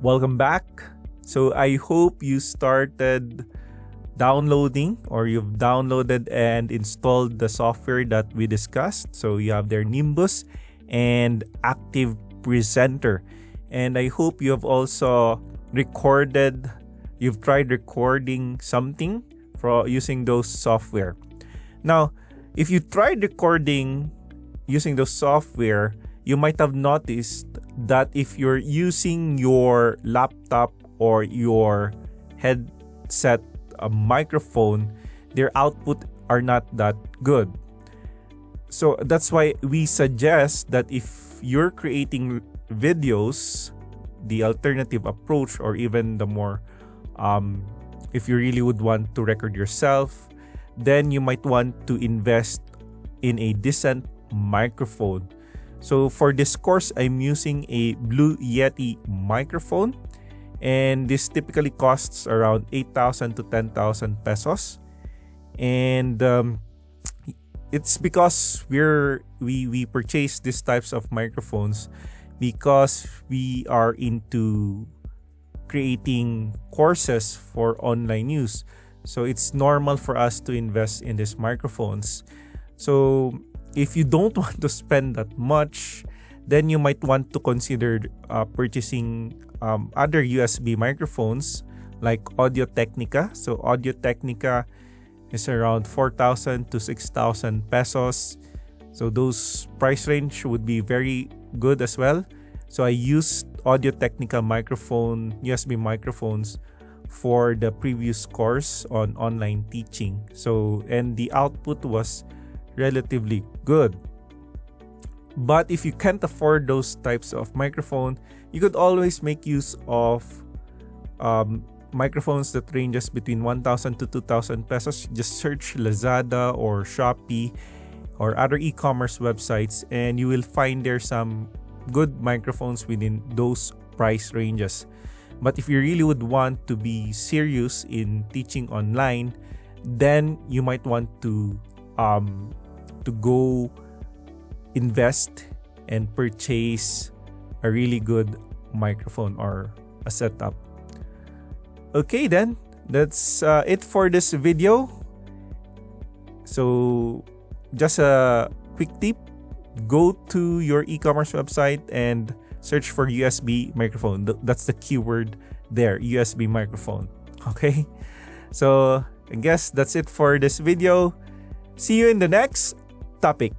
Welcome back. So I hope you started downloading or you've downloaded and installed the software that we discussed. So you have their Nimbus and Active Presenter. And I hope you have also you've tried recording something for using those software. Now, if you tried recording using those software, you might have noticed that if you're using your laptop or your headset microphone, their output are not that good. So that's why we suggest that if you're creating videos, the alternative approach, or even the more if you really would want to record yourself, then you might want to invest in a decent microphone. So for this course, I'm using a Blue Yeti microphone, and this typically costs around 8,000 to 10,000 pesos. And it's because we purchase these types of microphones because we are into creating courses for online use. So it's normal for us to invest in these microphones. So if you don't want to spend that much, then you might want to consider purchasing other USB microphones like Audio Technica. So Audio Technica is around 4,000 to 6,000 pesos. So those price range would be very good as well. So I used Audio Technica USB microphones for the previous course on online teaching. So, and the output was relatively good. But if you can't afford those types of microphone, you could always make use of microphones that ranges between 1,000 to 2,000 pesos. Just search Lazada or Shopee or other e-commerce websites, and you will find there some good microphones within those price ranges. But if you really would want to be serious in teaching online, then you might want to go invest and purchase a really good microphone or a setup. Okay, then that's it for this video. So just a quick tip: go to your e-commerce website and search for USB microphone. That's the keyword there, USB microphone. Okay, so I guess that's it for this video. See you in the next topic.